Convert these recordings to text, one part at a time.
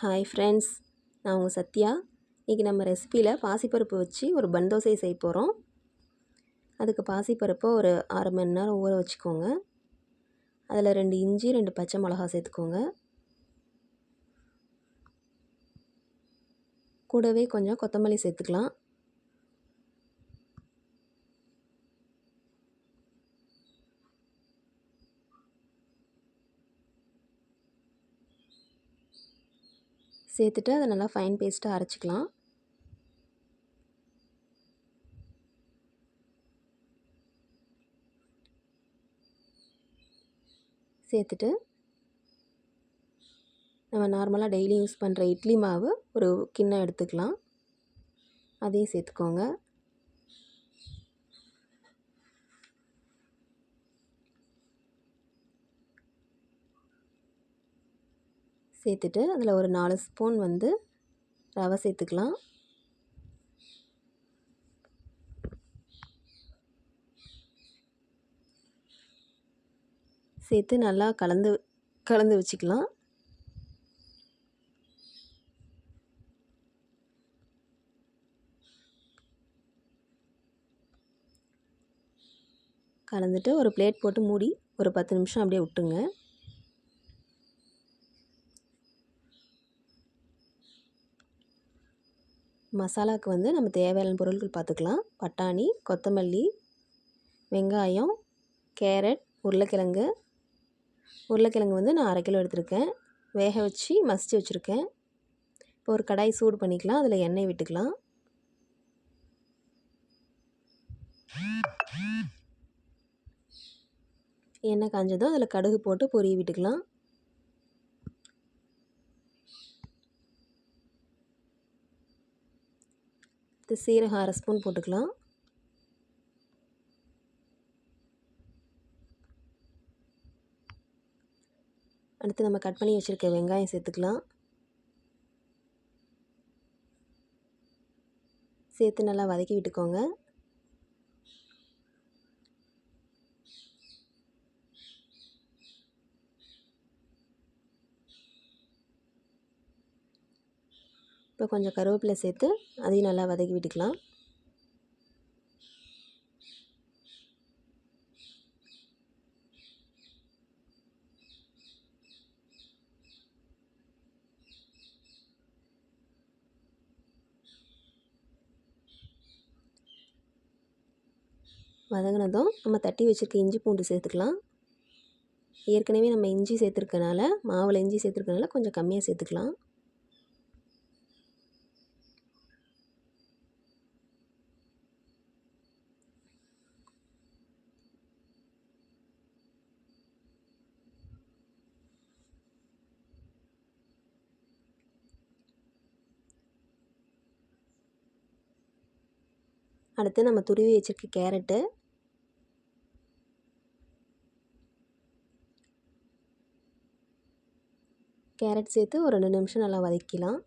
Hi friends, நான் உங்கள் சத்யா. இன்றைக்கி நம்ம ரெசிப்பியில் பாசிப்பருப்பு வச்சு ஒரு பன் தோசை செய்ய போகிறோம். அதுக்கு பாசிப்பருப்பை ஒரு 6 மணி நேரம் ஊற வச்சுக்கோங்க. அதில் 2 இஞ்சி 2 பச்சை மிளகா சேர்த்துக்கோங்க. கூடவே கொஞ்சம் கொத்தமல்லி சேர்த்துக்கலாம். சேர்த்துட்டு அதை நல்லா ஃபைன் பேஸ்ட்டாக அரைச்சிக்கலாம். சேர்த்துட்டு நம்ம நார்மலாக டெய்லி யூஸ் பண்ணுற இட்லி மாவு ஒரு கிண்ணம் எடுத்துக்கலாம். அதையும் சேர்த்துக்கோங்க. சேர்த்துட்டு அதில் ஒரு 4 ஸ்பூன் ரவை சேர்த்துக்கலாம். சேர்த்து நல்லா கலந்து வச்சுக்கலாம். கலந்துட்டு ஒரு பிளேட் போட்டு மூடி ஒரு 10 நிமிஷம் அப்படியே விட்டுங்க. மசாலாவுக்கு நம்ம தேவையான பொருட்கள் பார்த்துக்கலாம். பட்டாணி, கொத்தமல்லி, வெங்காயம், கேரட், உருளைக்கிழங்கு நான் 1/2 கிலோ எடுத்திருக்கேன். வேக வச்சு மசிச்சு வச்சுருக்கேன். இப்போ ஒரு கடாய் சூடு பண்ணிக்கலாம். அதில் எண்ணெய் விட்டுக்கலாம். எண்ணெய் காஞ்சதும் அதில் கடுகு போட்டு பொரிய விட்டுக்கலாம். சீரகம் 1/2 ஸ்பூன் போட்டுக்கலாம். அடுத்து நம்ம கட் பண்ணி வச்சுருக்க வெங்காயம் சேர்த்துக்கலாம். சேர்த்து நல்லா வதக்கி விட்டுக்கோங்க. இப்போ கொஞ்சம் கருவேப்பிலை சேர்த்து அதையும் நல்லா வதக்கி விட்டுக்கலாம். வதங்கினதும் நம்ம தட்டி வச்சுருக்க இஞ்சி பூண்டு சேர்த்துக்கலாம். ஏற்கனவே நம்ம இஞ்சி சேர்த்துருக்கனால மாவில் இஞ்சி சேர்த்துருக்கனால கொஞ்சம் கம்மியாக சேர்த்துக்கலாம். அடுத்து நம்ம துருவி வச்சுருக்க கேரட் சேர்த்து ஒரு 2 நிமிஷம் நல்லா வதக்கிக்கலாம்.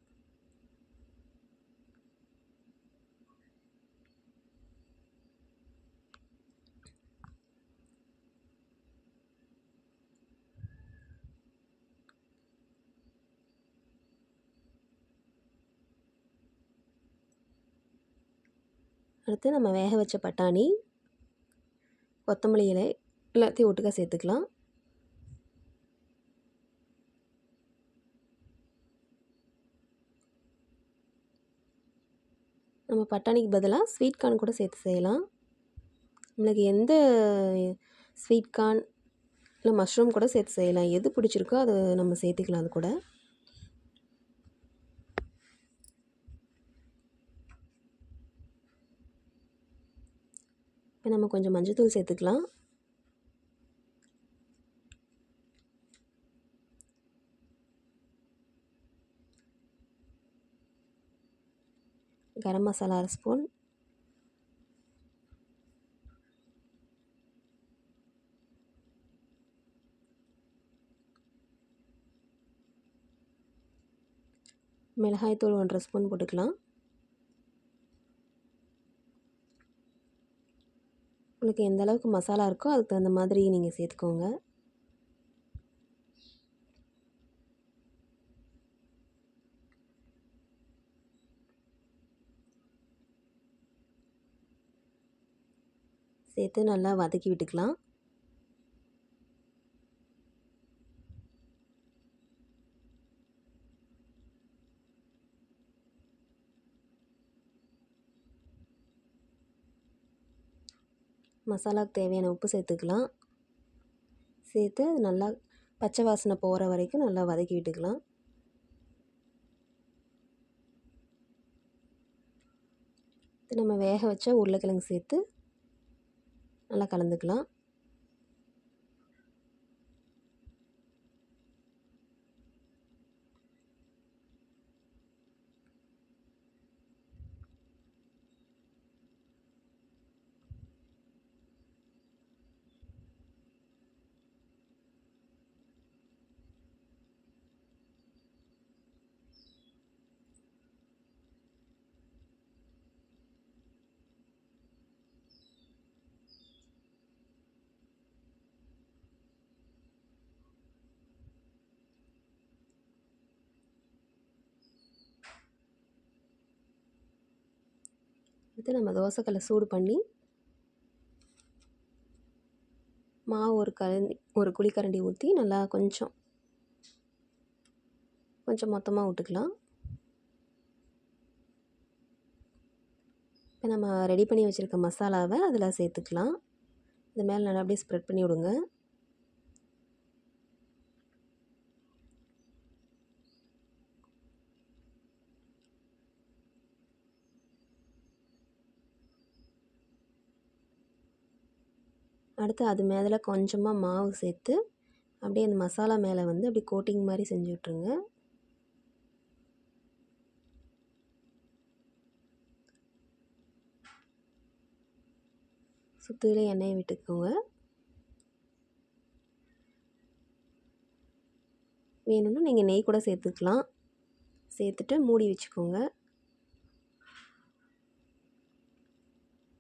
அடுத்து நம்ம வேக வச்ச பட்டாணி, கொத்தமல்லி இலை எல்லாத்தையும் ஒட்டுக்கா சேர்த்துக்கலாம். நம்ம பட்டாணிக்கு பதிலாக ஸ்வீட் கார்ன் கூட சேர்த்து செய்யலாம். நம்மளுக்கு எந்த ஸ்வீட் கார்ன் இல்லை மஷ்ரூம் கூட சேர்த்து செய்யலாம். எது பிடிச்சிருக்கோ அது நம்ம சேர்த்துக்கலாம். அது கூட இப்போ நம்ம கொஞ்சம் மஞ்சள்தூள் சேர்த்துக்கலாம். கரம் மசாலா 1/2 ஸ்பூன், மிளகாய்த்தூள் 1/2 ஸ்பூன் போட்டுக்கலாம். உங்களுக்கு எந்த அளவுக்கு மசாலா இருக்கோ அதுக்கு தகுந்த மாதிரி நீங்கள் சேர்த்துக்கோங்க. சேர்த்து நல்லா வதக்கி விட்டுக்கலாம். மசாலாவுக்கு தேவையான உப்பு சேர்த்துக்கலாம். சேர்த்து அது நல்லா பச்சை வாசனை போகிற வரைக்கும் நல்லா வதக்கி விட்டுக்கலாம். இது நம்ம வேக வச்ச உருளைக்கிழங்கு சேர்த்து நல்லா கலந்துக்கலாம். அடுத்து நம்ம தோசைக்கல்லை சூடு பண்ணி மாவு ஒரு குழிக்கரண்டி ஊற்றி நல்லா கொஞ்சம் மொத்தமாக விட்டுக்கலாம். இப்போ நம்ம ரெடி பண்ணி வச்சுருக்க மசாலாவை அதில் சேர்த்துக்கலாம். இது மேலே நல்லா அப்படியே ஸ்ப்ரெட் பண்ணி விடுங்க. அடுத்து அது மேலே கொஞ்சமாக மாவு சேர்த்து அப்படியே அந்த மசாலா மேலே வந்து அப்படியே கோட்டிங் மாதிரி செஞ்சு விட்ருங்க. சுற்றிலும் எண்ணெயை விட்டுக்கோங்க. வேணும்னா நீங்கள் நெய் கூட சேர்த்துக்கலாம். சேர்த்துட்டு மூடி வச்சுக்கோங்க.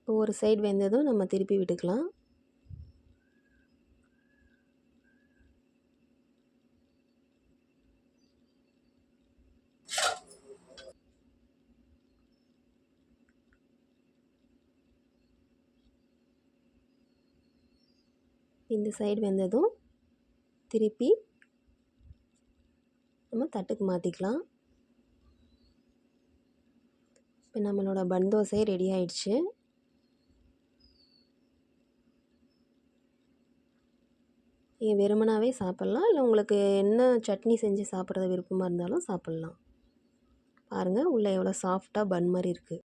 ஒரு சைடு வெந்ததும் நம்ம திருப்பி விட்டுக்கலாம். இந்த சைடு வெந்ததும் திருப்பி நம்ம தட்டுக்கு மாற்றிக்கலாம். இப்போ நம்மளோட பன் தோசை ரெடி ஆயிடுச்சு. நீங்கள் வெறுமனாவே சாப்பிட்லாம், இல்லை உங்களுக்கு என்ன சட்னி செஞ்சு சாப்பிட்றது விருப்பமாக இருந்தாலும் சாப்பிட்லாம். பாருங்கள் உள்ளே எவ்வளோ சாஃப்டாக பன் மாதிரி இருக்குது.